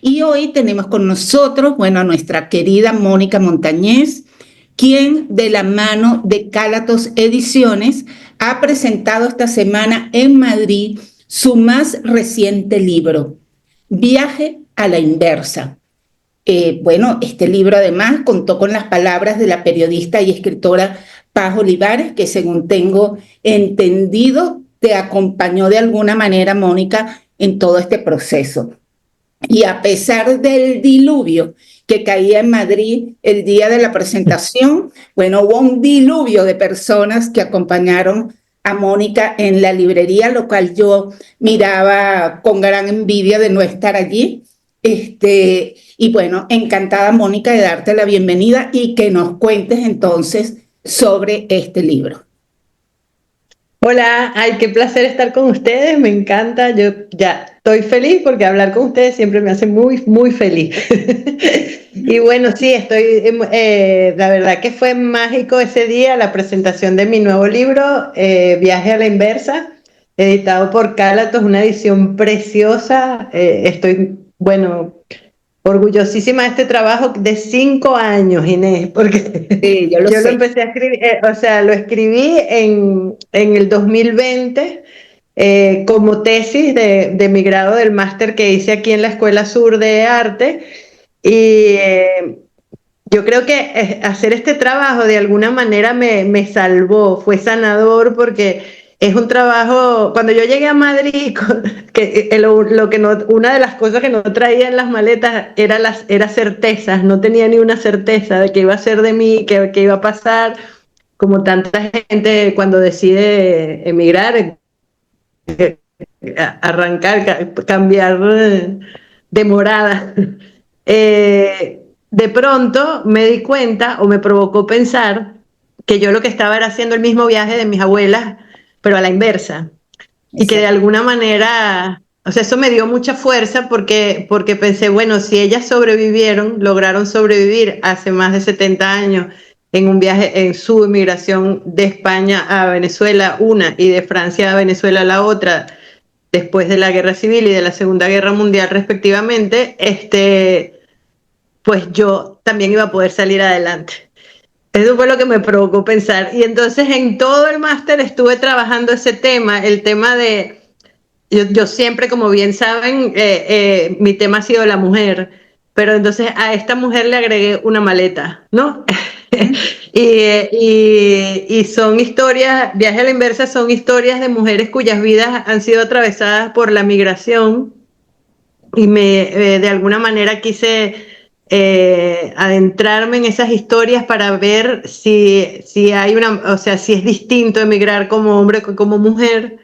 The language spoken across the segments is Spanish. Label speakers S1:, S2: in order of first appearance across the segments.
S1: Y hoy tenemos con nosotros, bueno, a nuestra querida Mónica Montañez, quien de la mano de Cálatos Ediciones ha presentado esta semana en Madrid su más reciente libro, Viaje a la Inversa. Bueno, este libro además contó con las palabras de la periodista y escritora Paz Olivares, que según tengo entendido, te acompañó de alguna manera, Mónica, en todo este proceso. Y a pesar del diluvio que caía en Madrid el día de la presentación, bueno, hubo un diluvio de personas que acompañaron a Mónica en la librería, lo cual yo miraba con gran envidia de no estar allí. Y bueno, encantada, Mónica, de darte la bienvenida y que nos cuentes entonces sobre este libro.
S2: Hola, ay, qué placer estar con ustedes, me encanta, yo ya estoy feliz porque hablar con ustedes siempre me hace muy, muy feliz. Y bueno, sí, la verdad que fue mágico ese día, la presentación de mi nuevo libro, Viaje a la Inversa, editado por Cálatos, una edición preciosa. Bueno, orgullosísima de este trabajo de 5 años, Inés, porque
S1: Sí, yo lo
S2: yo lo
S1: sé.
S2: empecé a escribir, o sea, lo escribí en el 2020 como tesis de mi grado del máster que hice aquí en la Escuela Sur de Arte. Y yo creo que hacer este trabajo de alguna manera me salvó, fue sanador porque es un trabajo, cuando yo llegué a Madrid, lo que no, una de las cosas que no traía en las maletas era certezas, no tenía ni una certeza de qué iba a ser de mí, qué iba a pasar, como tanta gente cuando decide emigrar, arrancar, cambiar de morada. De pronto me di cuenta o me provocó pensar que yo lo que estaba era haciendo el mismo viaje de mis abuelas, pero a la inversa. Y que de
S1: Exacto.
S2: alguna manera, o sea, eso me dio mucha fuerza porque pensé, bueno, si ellas sobrevivieron, lograron sobrevivir hace más de 70 años en un viaje, en su inmigración de España a Venezuela, una, y de Francia a Venezuela la otra, después de la Guerra Civil y de la Segunda Guerra Mundial respectivamente, pues yo también iba a poder salir adelante. Eso fue lo que me provocó pensar. Y entonces en todo el máster estuve trabajando ese tema, el tema de, yo siempre, como bien saben, mi tema ha sido la mujer, pero entonces a esta mujer le agregué una maleta, ¿no? Y son historias, Viaje a la Inversa son historias de mujeres cuyas vidas han sido atravesadas por la migración y de alguna manera quise adentrarme en esas historias para ver si hay o sea, si es distinto emigrar como hombre que como mujer,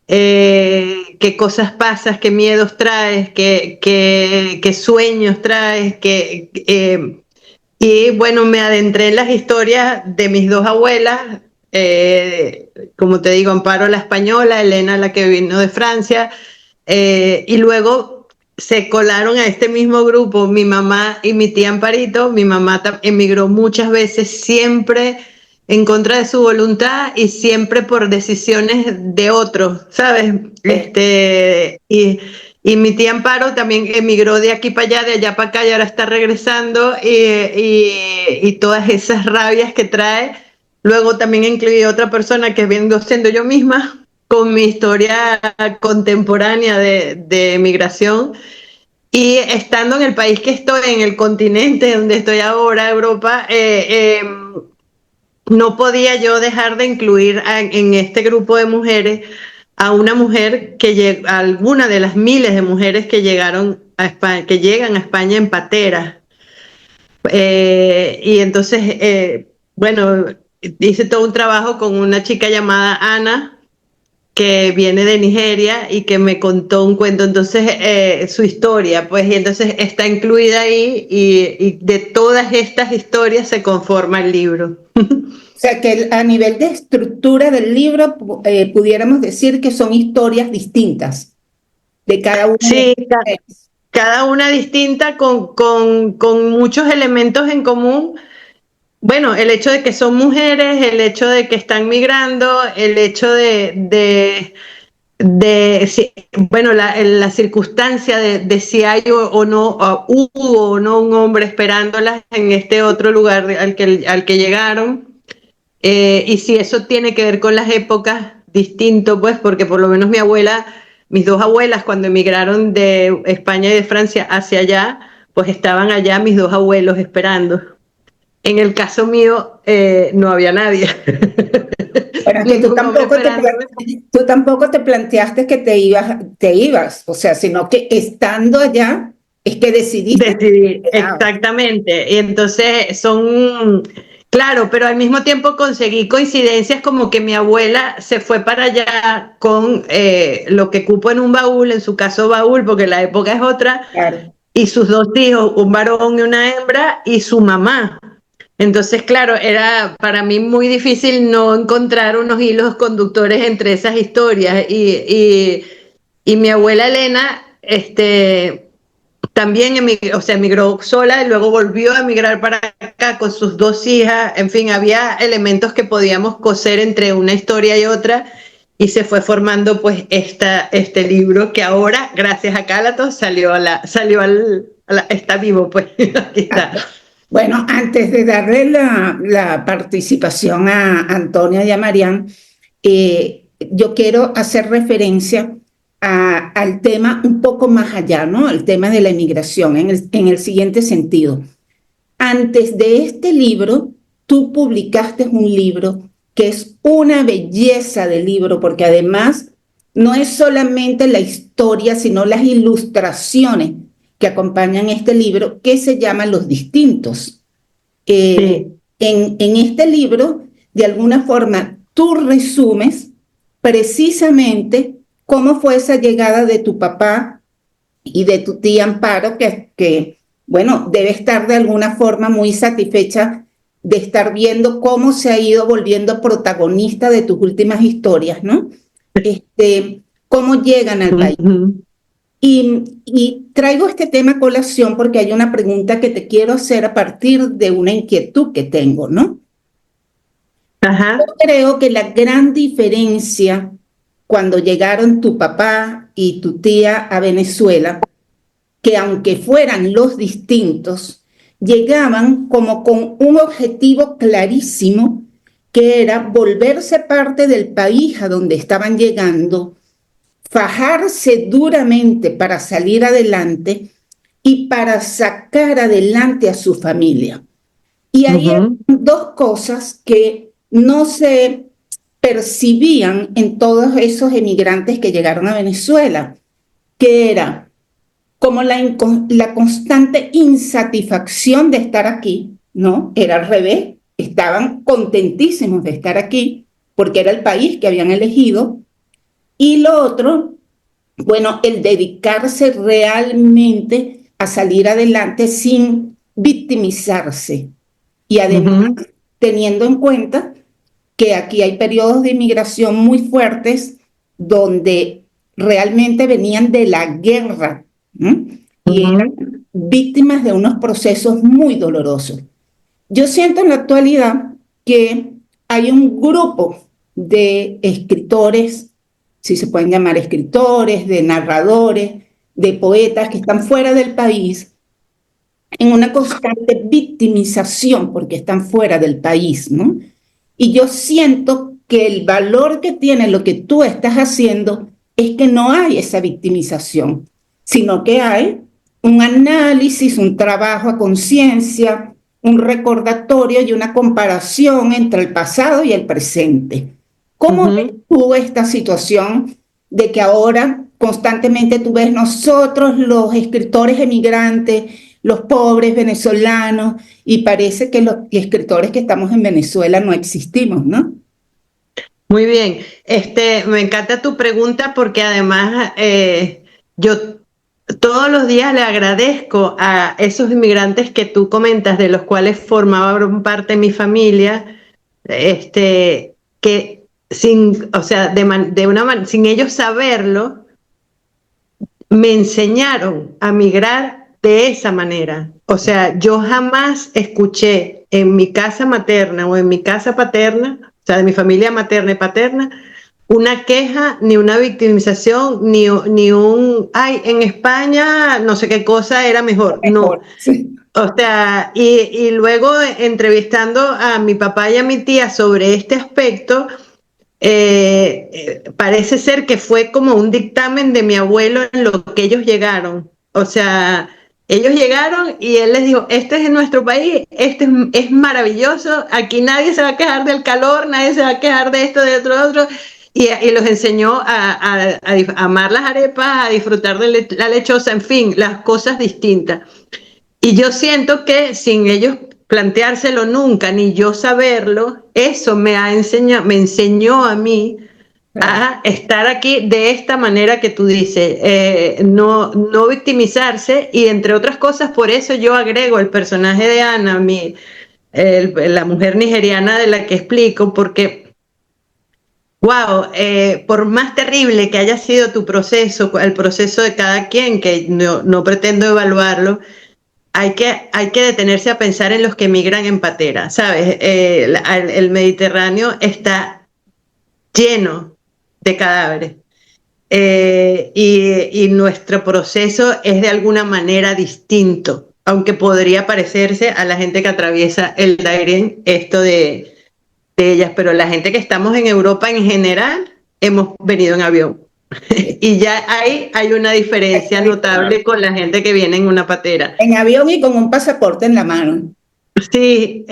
S2: qué cosas pasas, qué miedos traes, qué sueños traes, y bueno, me adentré en las historias de mis dos abuelas, como te digo, Amparo la española, Elena la que vino de Francia, y luego se colaron a este mismo grupo mi mamá y mi tía Amparito. Mi mamá emigró muchas veces, siempre en contra de su voluntad y siempre por decisiones de otros, ¿sabes? Y mi tía Amparo también emigró de aquí para allá, de allá para acá, y ahora está regresando, y todas esas rabias que trae. Luego también incluí otra persona que vengo siendo yo misma, con mi historia contemporánea de migración. Y estando en el país que estoy, en el continente donde estoy ahora, Europa, no podía yo dejar de incluir en este grupo de mujeres a una mujer a alguna de las miles de mujeres que llegaron a España, que llegan a España en patera. Y entonces, bueno, hice todo un trabajo con una chica llamada Ana, que viene de Nigeria y que me contó un cuento, entonces su historia, pues, y entonces está incluida ahí, y de todas estas historias se conforma el libro.
S1: O sea que a nivel de estructura del libro pudiéramos decir que son historias distintas de cada una de
S2: Sí,
S1: ustedes.
S2: cada una distinta con muchos elementos en común. Bueno, el hecho de que son mujeres, el hecho de que están migrando, el hecho bueno, la circunstancia de si hay o no, hubo o no un hombre esperándolas en este otro lugar al que llegaron, y si eso tiene que ver con las épocas, distinto, pues, porque por lo menos mis dos abuelas, cuando emigraron de España y de Francia hacia allá, pues estaban allá mis dos abuelos esperando. En el caso mío, no había nadie.
S1: Bueno, es que
S2: Ningún hombre esperándome.
S1: tú tampoco te planteaste que te ibas, o sea, sino que estando allá es que decidiste que
S2: Decidir,
S1: te quedabas.
S2: exactamente. Y entonces claro, pero al mismo tiempo conseguí coincidencias como que mi abuela se fue para allá con lo que cupo en un baúl, en su caso baúl, porque la época es otra,
S1: Claro.
S2: y sus dos hijos, un varón y una hembra, y su mamá. Entonces, claro, era para mí muy difícil no encontrar unos hilos conductores entre esas historias. Y mi abuela Elena, también emigró, o sea, emigró sola y luego volvió a emigrar para acá con sus dos hijas. En fin, había elementos que podíamos coser entre una historia y otra y se fue formando pues este libro que ahora, gracias a Cálatos, está vivo, pues, aquí está.
S1: Bueno, antes de darle la participación a Antonia y a Marián, yo quiero hacer referencia al tema un poco más allá, ¿no? El tema de la emigración, en el siguiente sentido. Antes de este libro, tú publicaste un libro que es una belleza de libro, porque además no es solamente la historia, sino las ilustraciones que acompañan este libro, que se llama Los Distintos.
S2: Sí.
S1: En este libro, de alguna forma, tú resumes precisamente cómo fue esa llegada de tu papá y de tu tía Amparo, bueno, debe estar de alguna forma muy satisfecha de estar viendo cómo se ha ido volviendo protagonista de tus últimas historias, ¿no? Cómo llegan al país.
S2: Ujú.
S1: Y traigo este tema a colación porque hay una pregunta que te quiero hacer a partir de una inquietud que tengo, ¿no? Yo
S2: Ajá.
S1: creo que la gran diferencia cuando llegaron tu papá y tu tía a Venezuela, que aunque fueran los distintos, llegaban como con un objetivo clarísimo, que era volverse parte del país a donde estaban llegando, fajarse duramente para salir adelante y para sacar adelante a su familia. Y ahí hay
S2: Ujú.
S1: dos cosas que no se percibían en todos esos emigrantes que llegaron a Venezuela, que era como la constante insatisfacción de estar aquí, ¿no? Era al revés, estaban contentísimos de estar aquí porque era el país que habían elegido. Y lo otro, bueno, el dedicarse realmente a salir adelante sin victimizarse. Y además,
S2: Ujú.
S1: teniendo en cuenta que aquí hay periodos de inmigración muy fuertes donde realmente venían de la guerra, ¿m? Y eran
S2: Ujú.
S1: víctimas de unos procesos muy dolorosos. Yo siento en la actualidad que hay un grupo de escritores, si se pueden llamar escritores, de narradores, de poetas que están fuera del país en una constante victimización porque están fuera del país, ¿no? Y yo siento que el valor que tiene lo que tú estás haciendo es que no hay esa victimización, sino que hay un análisis, un trabajo a conciencia, un recordatorio y una comparación entre el pasado y el presente. ¿Cómo ves
S2: Ujú.
S1: tú esta situación de que ahora constantemente tú ves nosotros, los escritores emigrantes, los pobres venezolanos, y parece que los escritores que estamos en Venezuela no existimos, ¿no?
S2: Muy bien. Me encanta tu pregunta porque además yo todos los días le agradezco a esos inmigrantes que tú comentas, de los cuales formaban parte mi familia, que o sea, sin ellos saberlo, me enseñaron a migrar de esa manera. O sea, yo jamás escuché en mi casa materna o en mi casa paterna, o sea, de mi familia materna y paterna, una queja, ni una victimización, ni un, ay, en España no sé qué cosa era mejor. No.
S1: Mejor, sí.
S2: O sea, y luego entrevistando a mi papá y a mi tía sobre este aspecto, parece ser que fue como un dictamen de mi abuelo en lo que ellos llegaron. O sea, ellos llegaron y él les dijo, este es nuestro país, es maravilloso, aquí nadie se va a quejar del calor, nadie se va a quejar de esto, de otro. Y los enseñó a amar las arepas, a disfrutar de la lechosa, en fin, las cosas distintas. Y yo siento que sin ellos planteárselo nunca, ni yo saberlo, eso me enseñó a mí
S1: Claro.
S2: a estar aquí de esta manera que tú dices, no victimizarse, y entre otras cosas, por eso yo agrego el personaje de Ana, la mujer nigeriana de la que explico, porque, wow, por más terrible que haya sido tu proceso, el proceso de cada quien, que no pretendo evaluarlo, hay que detenerse a pensar en los que migran en patera, ¿sabes? El Mediterráneo está lleno de cadáveres, y nuestro proceso es de alguna manera distinto, aunque podría parecerse a la gente que atraviesa el Darién, esto de ellas, pero la gente que estamos en Europa en general hemos venido en avión. Y ya hay una diferencia notable con la gente que viene en una patera.
S1: En avión y con un pasaporte en la mano.
S2: Sí,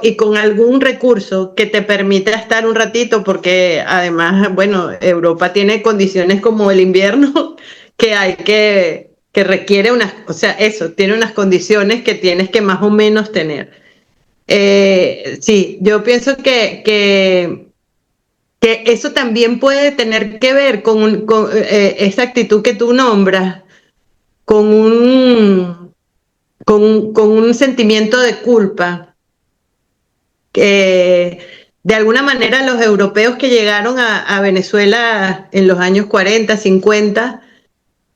S2: y con algún recurso que te permita estar un ratito, porque además, bueno, Europa tiene condiciones como el invierno que requiere unas, o sea, eso, tiene unas condiciones que tienes que más o menos tener. Sí, yo pienso que eso también puede tener que ver con esa actitud que tú nombras, con con un sentimiento de culpa, que de alguna manera los europeos que llegaron a Venezuela en los años 40, 50,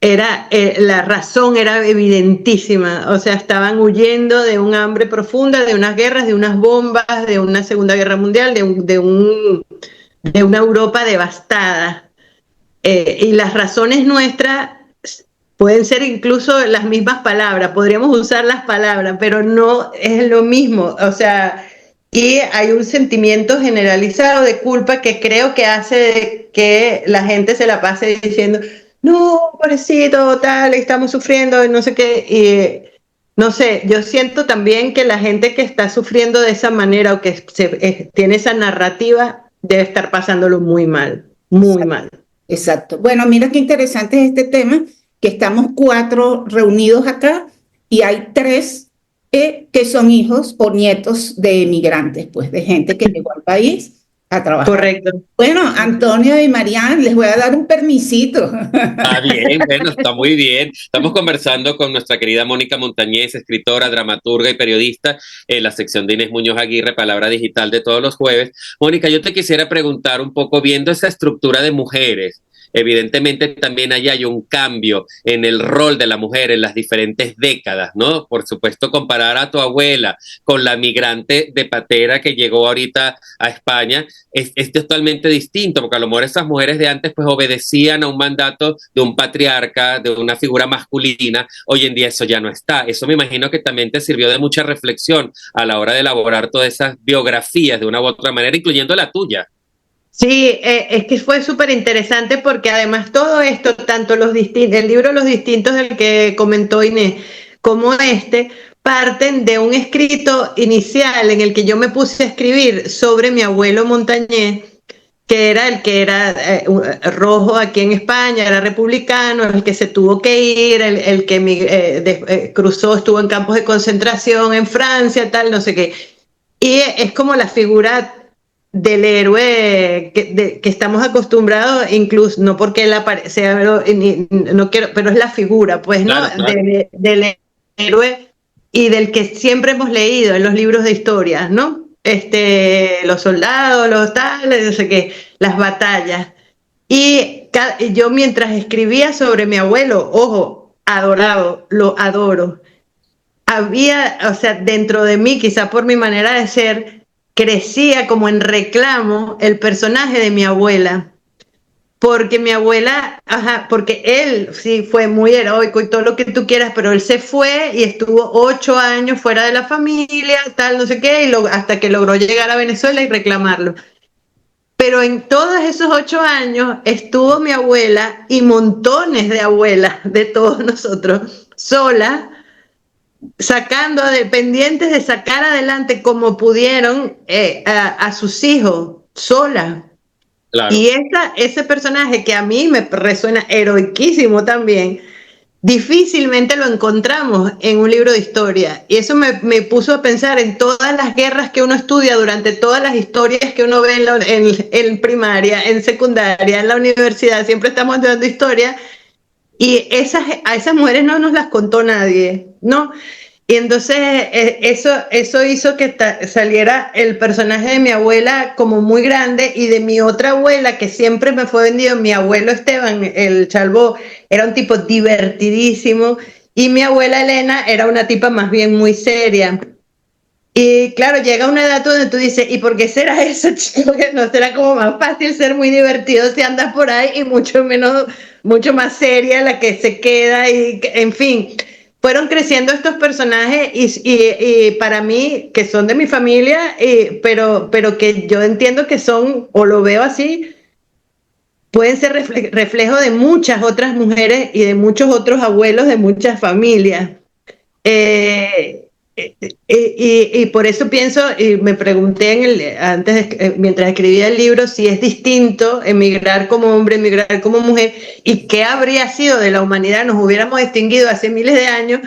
S2: la razón era evidentísima. O sea, estaban huyendo de un hambre profunda, de unas guerras, de unas bombas, de una Segunda Guerra Mundial, de una Europa devastada. Y las razones nuestras pueden ser incluso las mismas palabras, podríamos usar las palabras, pero no es lo mismo. O sea, y hay un sentimiento generalizado de culpa que creo que hace que la gente se la pase diciendo, no, pobrecito, tal, estamos sufriendo, no sé qué. Y no sé, yo siento también que la gente que está sufriendo de esa manera o que tiene esa narrativa debe estar pasándolo muy mal, muy mal.
S1: Exacto. Bueno, mira qué interesante es este tema, que estamos cuatro reunidos acá y hay tres que son hijos o nietos de emigrantes, pues de gente que llegó al país a trabajar.
S2: Correcto.
S1: Bueno, Antonio y Marian, les voy a dar un permisito.
S3: Ah, bien, bueno, está muy bien. Estamos conversando con nuestra querida Mónica Montañez, escritora, dramaturga y periodista en la sección de Inés Muñoz Aguirre, Palabra Digital de todos los jueves. Mónica, yo te quisiera preguntar un poco, viendo esa estructura de mujeres, evidentemente también allá hay un cambio en el rol de la mujer en las diferentes décadas, ¿no? Por supuesto, comparar a tu abuela con la migrante de patera que llegó ahorita a España es totalmente distinto, porque a lo mejor esas mujeres de antes pues obedecían a un mandato de un patriarca, de una figura masculina. Hoy en día eso ya no está. Eso me imagino que también te sirvió de mucha reflexión a la hora de elaborar todas esas biografías de una u otra manera, incluyendo la tuya.
S2: Sí, es que fue súper interesante porque además todo esto, tanto el libro Los Distintos del que comentó Inés, como parten de un escrito inicial en el que yo me puse a escribir sobre mi abuelo Montañés, que era el que era rojo aquí en España, era republicano, el que se tuvo que ir, el que cruzó, estuvo en campos de concentración en Francia, tal, no sé qué. Y es como la figura del héroe que estamos acostumbrados, incluso, no porque él aparece, no quiero, pero es la figura, pues, ¿no?
S3: Claro, claro.
S2: Del héroe y del que siempre hemos leído en los libros de historia, ¿no? Los soldados, los tales, no sé qué, las batallas. Y yo mientras escribía sobre mi abuelo, ojo, adorado, lo adoro, había, o sea, dentro de mí, quizá por mi manera de ser, crecía como en reclamo el personaje de mi abuela. porque mi abuela, porque él sí fue muy heroico y todo lo que tú quieras, pero él se fue y estuvo 8 años fuera de la familia, tal, no sé qué, hasta que logró llegar a Venezuela y reclamarlo. Pero en todos esos 8 años estuvo mi abuela y montones de abuelas de todos nosotros, sola, sacando, dependientes de sacar adelante como pudieron a sus hijos, sola.
S3: Claro.
S2: Y ese personaje que a mí me resuena heroiquísimo también, difícilmente lo encontramos en un libro de historia. Y eso me puso a pensar en todas las guerras que uno estudia, durante todas las historias que uno ve en primaria, en secundaria, en la universidad. Siempre estamos estudiando historia. Y a esas mujeres no nos las contó nadie, ¿no? Y entonces eso hizo que saliera el personaje de mi abuela como muy grande, y de mi otra abuela que siempre me fue vendido, mi abuelo Esteban, el Chalbó, era un tipo divertidísimo, y mi abuela Elena era una tipa más bien muy seria. Y claro, llega una edad donde tú dices, ¿y por qué será eso, chico? Que no será como más fácil ser muy divertido si andas por ahí, y mucho más seria la que se queda, y en fin. Fueron creciendo estos personajes y para mí, que son de mi familia, pero que yo entiendo que son, o lo veo así, pueden ser reflejo de muchas otras mujeres y de muchos otros abuelos de muchas familias. Y por eso pienso, y me pregunté mientras escribía el libro, si es distinto emigrar como hombre, emigrar como mujer, y qué habría sido de la humanidad. Nos hubiéramos extinguido hace miles de años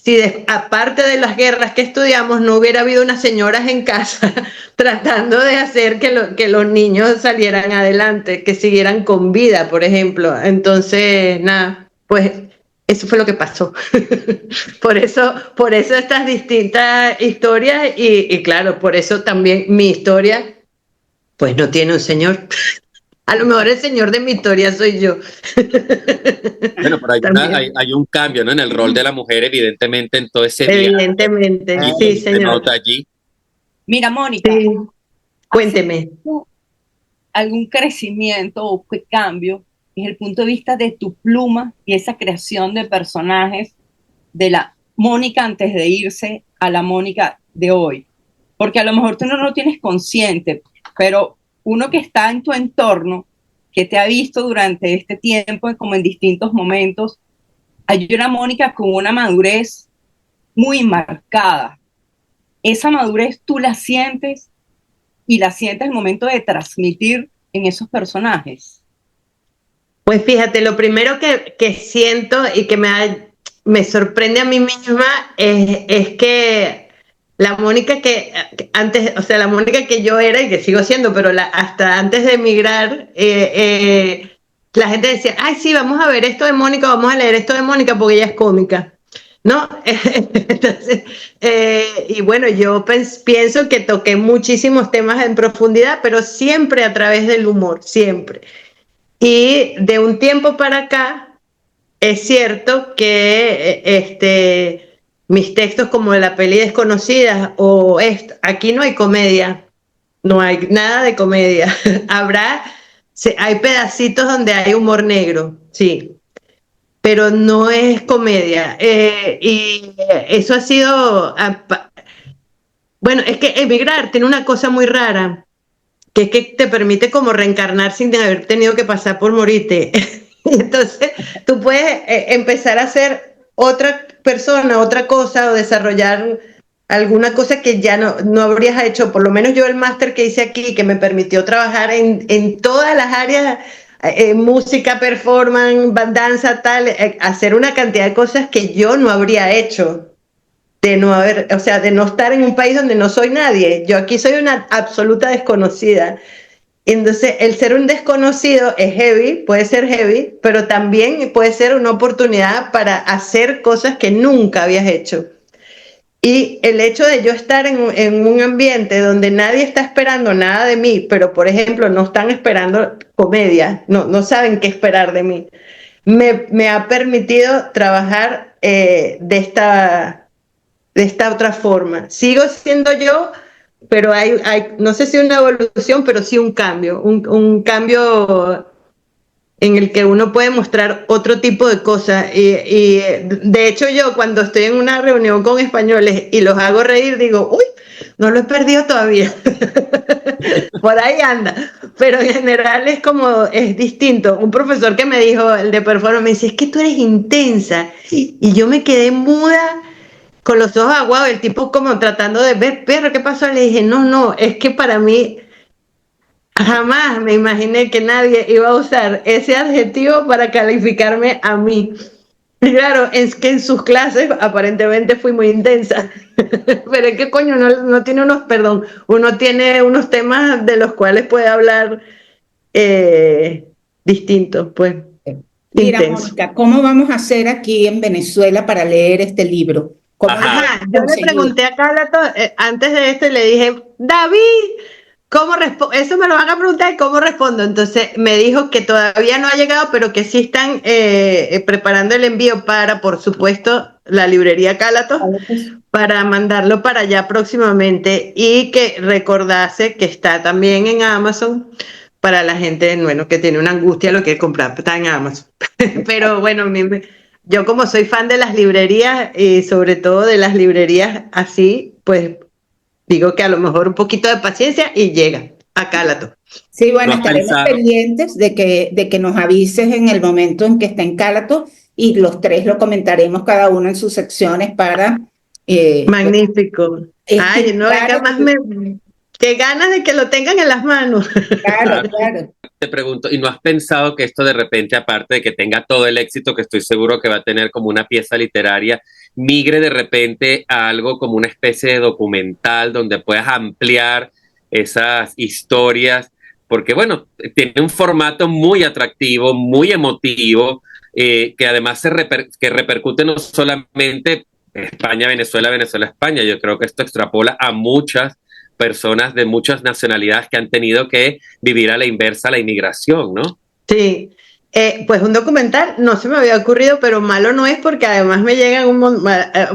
S2: si, aparte de las guerras que estudiamos, no hubiera habido unas señoras en casa tratando de hacer que los niños salieran adelante, que siguieran con vida, por ejemplo. Entonces, nada, pues eso fue lo que pasó. Por eso estas distintas historias, y claro, por eso también mi historia, pues no tiene un señor. A lo mejor el señor de mi historia soy yo.
S3: Bueno, pero hay un cambio, ¿no? En el rol de la mujer, evidentemente, en todo ese viaje.
S2: Evidentemente, sí,
S3: Se
S2: señor.
S3: nota allí.
S4: Mira, Mónica,
S2: Sí. Cuénteme.
S4: ¿algún crecimiento o qué cambio desde el punto de vista de tu pluma y esa creación de personajes de la Mónica antes de irse a la Mónica de hoy? Porque a lo mejor tú no lo tienes consciente, pero uno que está en tu entorno, que te ha visto durante este tiempo, como en distintos momentos, hay una Mónica con una madurez muy marcada. Esa madurez tú la sientes, y la sientes al momento de transmitir en esos personajes.
S2: Pues fíjate, lo primero que siento y que me sorprende a mí misma es que la Mónica que antes, o sea, la Mónica que yo era y que sigo siendo, pero hasta antes de emigrar, la gente decía, ay, sí, vamos a ver esto de Mónica, vamos a leer esto de Mónica porque ella es cómica, ¿no? Entonces, y bueno, yo pienso que toqué muchísimos temas en profundidad, pero siempre a través del humor, siempre. Y de un tiempo para acá, es cierto que mis textos como de la peli Desconocidas o aquí no hay comedia, no hay nada de comedia. Hay pedacitos donde hay humor negro, sí, pero no es comedia. Y eso ha sido, bueno, es que emigrar tiene una cosa muy rara, que es que te permite como reencarnar sin haber tenido que pasar por morirte. Entonces, tú puedes empezar a ser otra persona, otra cosa, o desarrollar alguna cosa que ya no habrías hecho. Por lo menos yo el máster que hice aquí, que me permitió trabajar en todas las áreas, música, performance, danza, tal, hacer una cantidad de cosas que yo no habría hecho de no estar en un país donde no soy nadie. Yo aquí soy una absoluta desconocida. Entonces, el ser un desconocido es heavy, puede ser heavy, pero también puede ser una oportunidad para hacer cosas que nunca habías hecho. Y el hecho de yo estar en un ambiente donde nadie está esperando nada de mí, pero por ejemplo no están esperando comedia, no saben qué esperar de mí, me ha permitido trabajar de esta otra forma. Sigo siendo yo, pero hay no sé si una evolución, pero sí un cambio, un cambio en el que uno puede mostrar otro tipo de cosas. Y de hecho yo cuando estoy en una reunión con españoles y los hago reír, digo, uy, no lo he perdido todavía. Por ahí anda. Pero en general es distinto. Un profesor que me dijo, el de performance, me dice, es que tú eres intensa. Y yo me quedé muda con los ojos aguados, el tipo como tratando de ver, pero ¿qué pasó? Le dije, no, es que para mí jamás me imaginé que nadie iba a usar ese adjetivo para calificarme a mí. Y claro, es que en sus clases aparentemente fui muy intensa. Pero es que coño, no tiene uno tiene unos temas de los cuales puede hablar distintos, pues.
S1: Mira,
S2: Intenso.
S1: Mónica, ¿cómo vamos a hacer aquí en Venezuela para leer este libro? ¿Cómo lo
S3: Ajá.
S2: Ajá,
S1: podemos
S2: yo le
S1: conseguir?
S2: pregunté a Carla antes de esto y le dije, David, ¿cómo respondo? Eso me lo van a preguntar, ¿cómo respondo? Entonces me dijo que todavía no ha llegado, pero que sí están preparando el envío para, por supuesto, la librería Cálatos, para mandarlo para allá próximamente y que recordase que está también en Amazon para la gente, bueno, que tiene una angustia lo que es comprar, está en Amazon. Pero bueno, yo como soy fan de las librerías y sobre todo de las librerías así, pues digo que a lo mejor un poquito de paciencia y llega a Cálato.
S1: Sí, bueno,
S3: ¿No has
S1: estaremos
S3: pensado?
S1: pendientes de que nos avises en el momento en que esté en Cálato y los tres lo comentaremos cada uno en sus secciones para
S2: Magnífico. Ay, no, es que
S1: estimular.
S2: además qué ganas de que lo tengan en las manos.
S1: Claro,
S3: Claro.
S1: claro.
S3: Te pregunto, ¿y no has pensado que esto de repente, aparte de que tenga todo el éxito que estoy seguro que va a tener como una pieza literaria, migre de repente a algo como una especie de documental donde puedas ampliar esas historias? Porque bueno, tiene un formato muy atractivo, muy emotivo, que además que repercute no solamente España, Venezuela, Venezuela, España. Yo creo que esto extrapola a muchas personas de muchas nacionalidades que han tenido que vivir a la inversa la inmigración, ¿no?
S2: Sí, pues un documental no se me había ocurrido, pero malo no es porque además me llegan un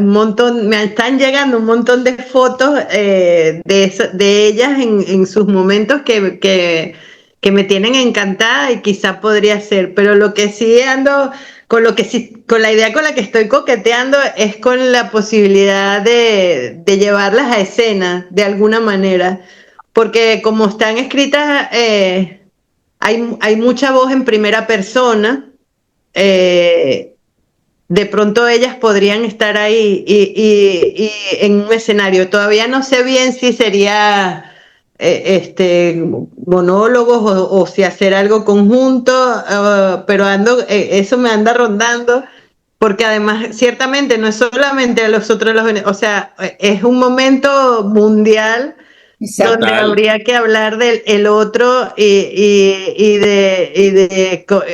S2: montón, me están llegando un montón de fotos de ellas en sus momentos que me tienen encantada y quizá podría ser, pero lo que sí ando, con la idea con la que estoy coqueteando es con la posibilidad de llevarlas a escena de alguna manera, porque como están escritas... hay mucha voz en primera persona, de pronto ellas podrían estar ahí y en un escenario. Todavía no sé bien si sería monólogos o si hacer algo conjunto, pero eso me anda rondando, porque además ciertamente no es solamente a los otros, o sea, es un momento mundial
S1: Exacto.
S2: donde
S3: Total.
S2: habría que hablar del el otro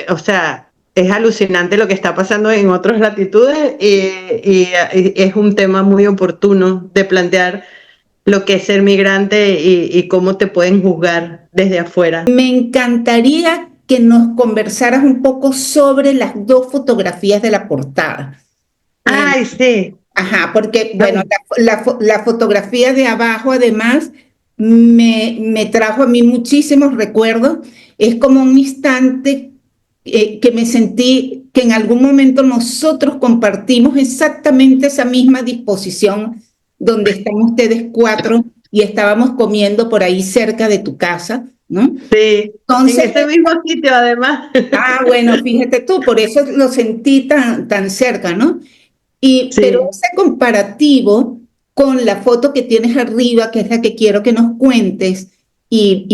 S2: o sea, es alucinante lo que está pasando en otras latitudes y es un tema muy oportuno de plantear lo que es ser migrante y cómo te pueden juzgar desde afuera.
S1: Me encantaría que nos conversaras un poco sobre las dos fotografías de la portada.
S2: Ay, sí.
S1: Ajá, porque, bueno, la fotografía de abajo, además, me trajo a mí muchísimos recuerdos. Es como un instante que me sentí que en algún momento nosotros compartimos exactamente esa misma disposición donde están ustedes cuatro y estábamos comiendo por ahí cerca de tu casa, ¿no?
S2: Sí,
S1: Entonces,
S2: en ese mismo sitio además.
S1: bueno, fíjate tú, por eso lo sentí tan cerca, ¿no? Pero
S2: Sí.
S1: ese comparativo con la foto que tienes arriba, que es la que quiero que nos cuentes,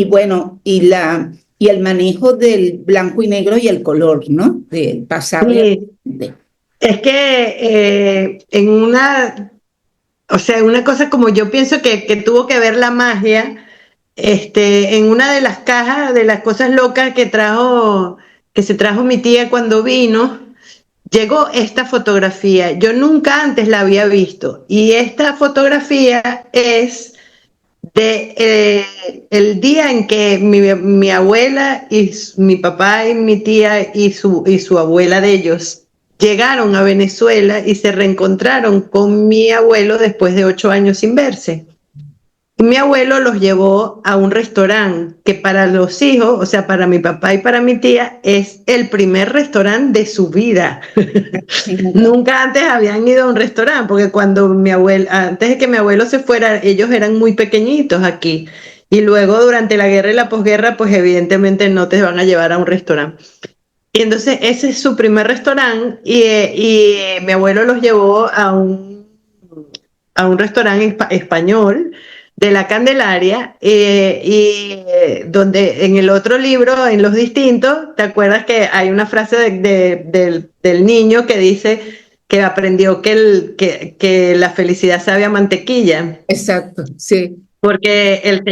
S1: bueno, y el manejo del blanco y negro y el color, ¿no? Del pasado y el
S2: Sí.
S1: presente.
S2: Es que o sea, una cosa como yo pienso que tuvo que ver la magia, en una de las cajas de las cosas locas que se trajo mi tía cuando vino, llegó esta fotografía. Yo nunca antes la había visto y esta fotografía es el día en que mi abuela y mi papá y mi tía y su abuela de ellos llegaron a Venezuela y se reencontraron con mi abuelo después de 8 años sin verse. Y mi abuelo los llevó a un restaurante que para los hijos, o sea, para mi papá y para mi tía, es el primer restaurante de su vida. Nunca antes habían ido a un restaurante, porque cuando antes de que mi abuelo se fuera, ellos eran muy pequeñitos aquí. Y luego durante la guerra y la posguerra, pues evidentemente no te van a llevar a un restaurante. Y entonces ese es su primer restaurante y mi abuelo los llevó a un restaurante español de la Candelaria donde en el otro libro, en Los Distintos, ¿te acuerdas que hay una frase del niño que dice que aprendió que la felicidad sabe a mantequilla?
S1: Exacto, sí.
S2: Porque el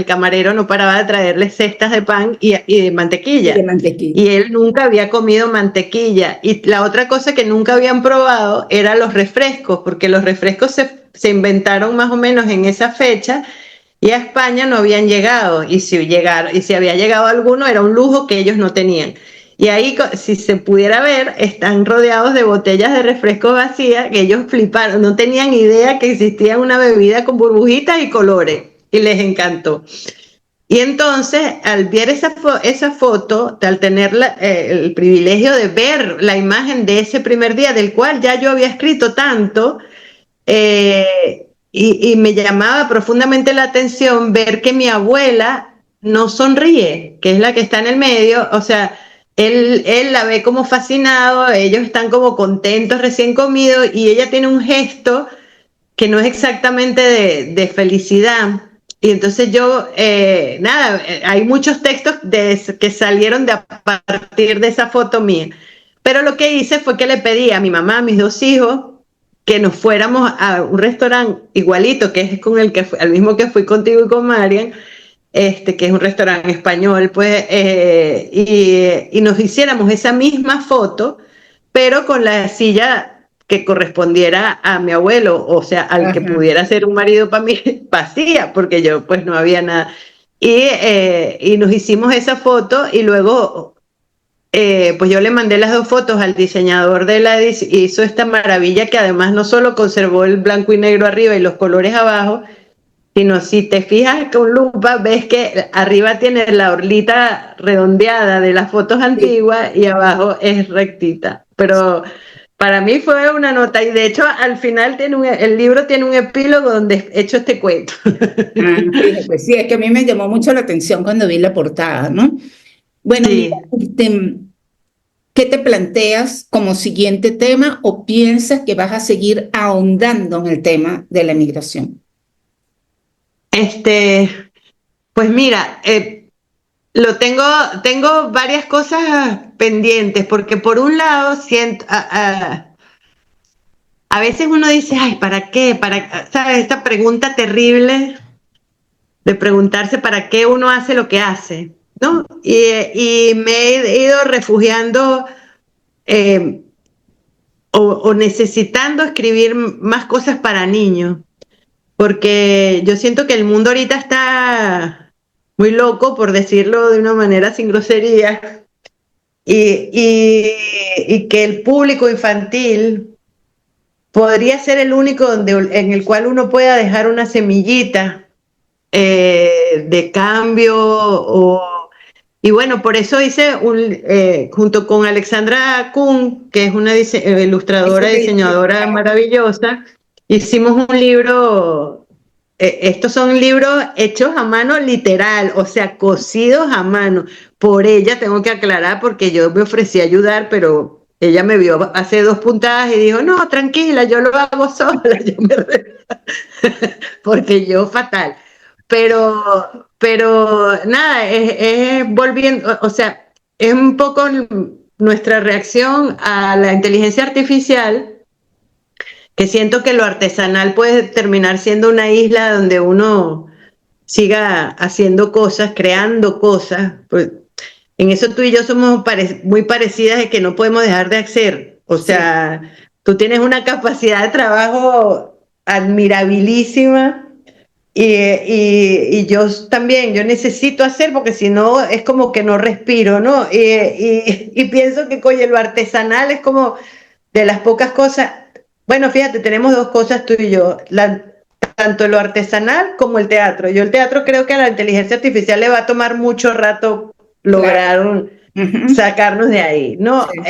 S2: camarero no paraba de traerle cestas de pan y de mantequilla.
S1: De mantequilla.
S2: Y él nunca había comido mantequilla. Y la otra cosa que nunca habían probado eran los refrescos, porque los refrescos se inventaron más o menos en esa fecha y a España no habían llegado. Y si había llegado alguno, era un lujo que ellos no tenían. Y ahí, si se pudiera ver, están rodeados de botellas de refresco vacías que ellos fliparon, no tenían idea que existía una bebida con burbujitas y colores, y les encantó. Y entonces, al ver esa foto, al tener el privilegio de ver la imagen de ese primer día, del cual ya yo había escrito tanto, y me llamaba profundamente la atención ver que mi abuela no sonríe, que es la que está en el medio, o sea, él la ve como fascinado, ellos están como contentos, recién comidos, y ella tiene un gesto que no es exactamente de felicidad. Y entonces hay muchos textos que salieron a partir de esa foto mía. Pero lo que hice fue que le pedí a mi mamá, a mis dos hijos, que nos fuéramos a un restaurante igualito, que es al mismo que fui contigo y con Marian, que es un restaurante español, pues, y nos hiciéramos esa misma foto, pero con la silla que correspondiera a mi abuelo, o sea, al que pudiera ser un marido para mí, vacía, porque yo pues no había nada. Y nos hicimos esa foto y luego pues yo le mandé las dos fotos al diseñador de hizo esta maravilla que además no solo conservó el blanco y negro arriba y los colores abajo, sino si te fijas con lupa, ves que arriba tiene la orlita redondeada de las fotos antiguas y abajo es rectita. Pero para mí fue una nota, y de hecho al final el libro tiene un epílogo donde he hecho este cuento.
S1: Pues sí, es que a mí me llamó mucho la atención cuando vi la portada, ¿no? Bueno,
S2: Sí.
S1: mira, ¿qué te planteas como siguiente tema o piensas que vas a seguir ahondando en el tema de la migración?
S2: Pues mira, tengo varias cosas pendientes, porque por un lado siento, a veces uno dice, ay, ¿para qué? ¿Sabes? Esta pregunta terrible de preguntarse para qué uno hace lo que hace, ¿no? Y me he ido refugiando o necesitando escribir más cosas para niños, porque yo siento que el mundo ahorita está muy loco, por decirlo de una manera sin grosería, y que el público infantil podría ser el único en el cual uno pueda dejar una semillita de cambio. Y bueno, por eso hice junto con Alexandra Kuhn, que es una ilustradora y diseñadora maravillosa, hicimos un libro. Estos son libros hechos a mano literal, o sea, cosidos a mano. Por ella tengo que aclarar, porque yo me ofrecí a ayudar, pero ella me vio hacer 2 puntadas y dijo, no, tranquila, yo lo hago sola, porque yo fatal. Pero nada, es volviendo, o sea, es un poco nuestra reacción a la inteligencia artificial, que siento que lo artesanal puede terminar siendo una isla donde uno siga haciendo cosas, creando cosas. Pues, en eso tú y yo somos muy parecidas, de que no podemos dejar de hacer. O sea, sí. Tú tienes una capacidad de trabajo admirabilísima y yo también, yo necesito hacer, porque si no es como que no respiro, ¿no? Y pienso que, oye, lo artesanal es como de las pocas cosas. Bueno, fíjate, tenemos 2 cosas tú y yo. tanto lo artesanal como el teatro. Yo el teatro creo que a la inteligencia artificial le va a tomar mucho rato lograr sacarnos de ahí, ¿no?
S1: Sí.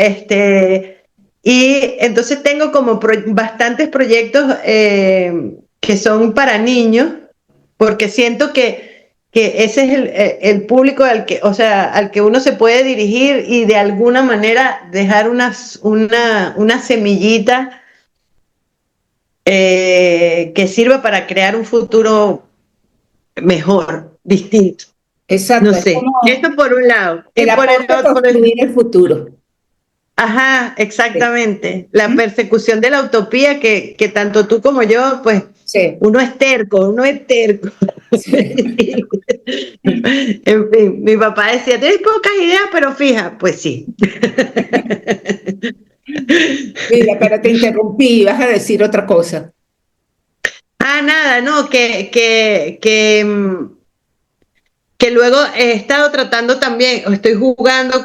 S2: Y entonces tengo como bastantes proyectos que son para niños, porque siento que ese es el público o sea, al que uno se puede dirigir y de alguna manera dejar una semillita que sirva para crear un futuro mejor, distinto.
S1: Exacto,
S2: No
S1: es
S2: sé,
S1: como
S2: esto por un lado. Y
S1: el
S2: por el
S1: aporte a
S2: otro,
S1: construir el futuro.
S2: ajá,
S1: Sí.
S2: exactamente. La
S1: ¿Mm?
S2: persecución de la utopía que tanto tú como yo, pues,
S1: Sí.
S2: uno es terco, uno es terco.
S1: Sí.
S2: En fin, mi papá decía, tienes pocas ideas, pero fija, pues sí.
S1: Mira, pero te interrumpí, vas a decir otra cosa.
S2: Ah, nada, no, que luego he estado tratando también, o estoy jugando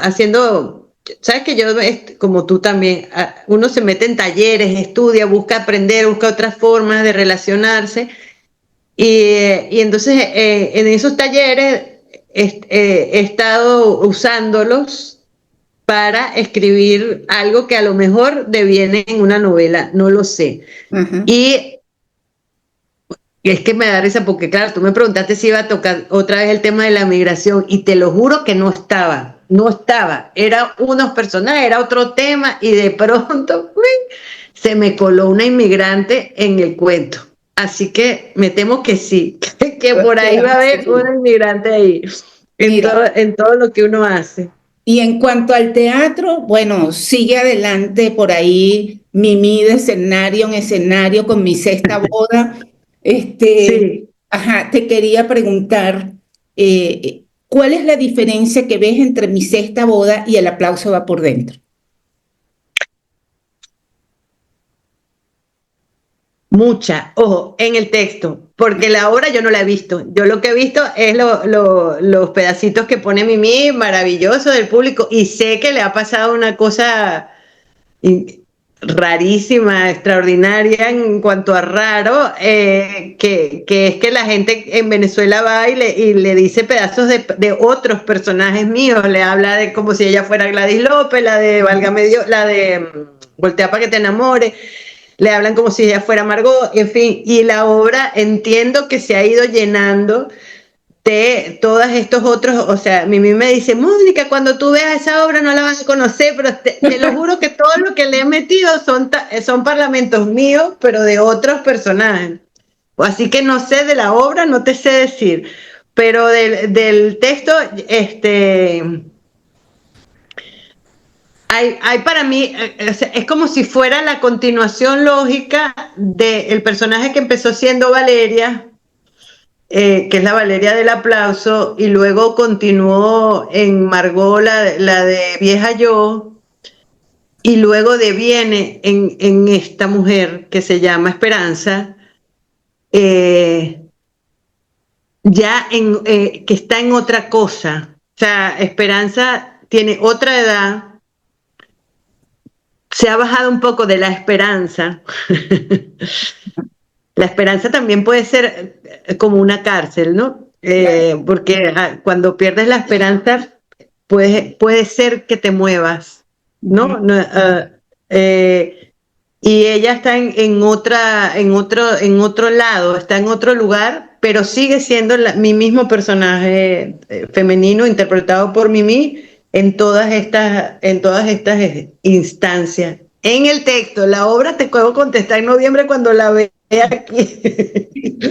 S2: haciendo, sabes que yo, como tú también, uno se mete en talleres, estudia, busca aprender, busca otras formas de relacionarse, y entonces en esos talleres he estado usándolos para escribir algo que a lo mejor deviene en una novela, no lo sé.
S1: Ajá.
S2: Y es que me da risa porque, claro, tú me preguntaste si iba a tocar otra vez el tema de la migración y te lo juro que no estaba. Era unos personajes, era otro tema y de pronto ¡uy! Se me coló una inmigrante en el cuento. Así que me temo que sí, que por
S1: ¿Qué
S2: ahí va
S1: vas
S2: a
S1: a
S2: haber
S1: seguir?
S2: una inmigrante ahí,
S1: Mira,
S2: en todo lo que uno hace.
S1: y en cuanto al teatro, bueno, sigue adelante por ahí Mimi de escenario en escenario con mi sexta boda.
S2: Sí.
S1: Ajá, te quería preguntar, ¿cuál es la diferencia que ves entre mi sexta boda y el aplauso va por dentro?
S2: Mucha, ojo, en el texto, porque la obra yo no la he visto. Yo lo que he visto es los pedacitos que pone Mimi, maravilloso del público, y sé que le ha pasado una cosa in- rarísima, extraordinaria en cuanto a raro, que es que la gente en Venezuela va y le dice pedazos de otros personajes míos, le habla de como si ella fuera Gladys López, la de Válgame Dios, la de Voltea para que te enamore, le hablan como si ella fuera Margot, en fin, y la obra entiendo que se ha ido llenando de todos estos otros, o sea, Mimi me dice, Mónica, cuando tú veas esa obra no la vas a conocer, pero te lo juro que todo lo que le he metido son parlamentos míos, pero de otros personajes. Así que no sé de la obra, no te sé decir, pero del texto, hay para mí, es como si fuera la continuación lógica del personaje que empezó siendo Valeria, que es la Valeria del aplauso, y luego continuó en Margot, la de Vieja Yo, y luego deviene en esta mujer que se llama Esperanza, eh, que está en otra cosa. O sea, Esperanza tiene otra edad, se ha bajado un poco de la esperanza. La esperanza también puede ser como una cárcel, ¿no?
S1: Claro.
S2: Porque cuando pierdes la esperanza, puede ser que te muevas,
S1: Ujú.
S2: ¿no? Y ella está en otro lado, está en otro lugar, pero sigue siendo mi mismo personaje femenino interpretado por Mimi en todas estas instancias. En el texto, la obra te puedo contestar en noviembre cuando la vea aquí.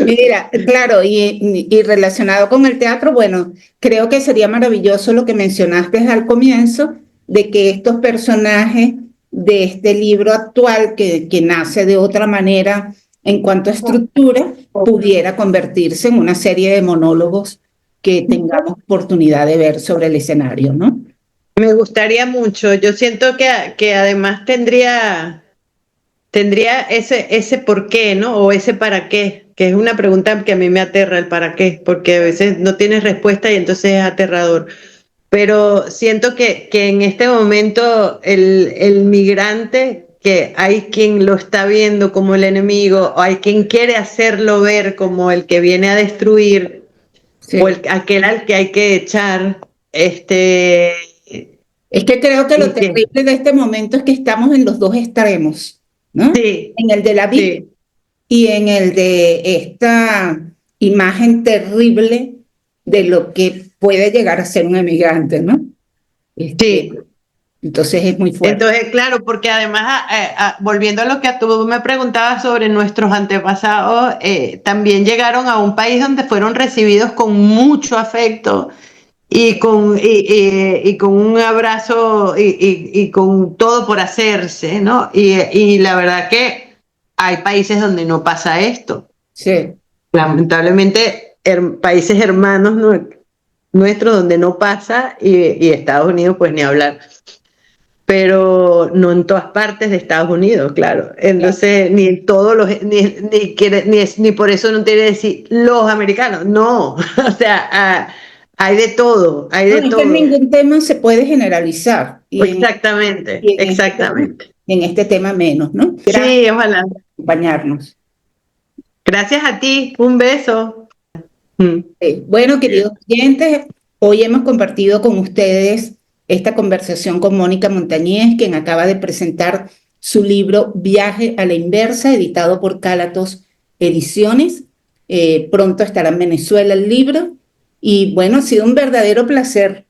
S1: Mira, claro, y relacionado con el teatro, bueno, creo que sería maravilloso lo que mencionaste al comienzo, de que estos personajes de este libro actual, que nace de otra manera en cuanto a estructura, pudiera convertirse en una serie de monólogos que tengamos oportunidad de ver sobre el escenario, ¿no?
S2: Me gustaría mucho. Yo siento que además tendría ese por qué, ¿no? O ese para qué, que es una pregunta que a mí me aterra, el para qué, porque a veces no tienes respuesta y entonces es aterrador. Pero siento que en este momento el migrante que hay quien lo está viendo como el enemigo, o hay quien quiere hacerlo ver como el que viene a destruir,
S1: Sí.
S2: o aquel al que hay que echar, este,
S1: Es que creo que lo
S2: y que,
S1: terrible de este momento es que estamos en los dos extremos, ¿no?
S2: sí,
S1: En el de la víctima
S2: sí,
S1: y en el de esta imagen terrible de lo que puede llegar a ser un emigrante, ¿no?
S2: sí.
S1: Entonces es muy fuerte.
S2: Entonces, claro, porque además, volviendo a lo que tú me preguntabas sobre nuestros antepasados, también llegaron a un país donde fueron recibidos con mucho afecto y con un abrazo y con todo por hacerse, ¿no? Y la verdad que hay países donde no pasa esto.
S1: Sí,
S2: Lamentablemente, países hermanos nuestros donde no pasa y Estados Unidos, pues ni hablar, pero no en todas partes de Estados Unidos, claro. Entonces, ni en todos los, ni por eso no tiene que decir los americanos, no. O sea, hay de todo, hay
S1: no,
S2: de
S1: es que
S2: todo.
S1: ningún tema se puede generalizar
S2: Exactamente,
S1: y
S2: exactamente.
S1: en este tema menos, ¿no? Gracias
S2: Sí, ojalá.
S1: por acompañarnos.
S2: Gracias a ti, un beso. Mm.
S1: Bueno, queridos oyentes, hoy hemos compartido con ustedes esta conversación con Mónica Montañez, quien acaba de presentar su libro Viaje a la Inversa, editado por Cálatos Ediciones. Pronto estará en Venezuela el libro. Y bueno, ha sido un verdadero placer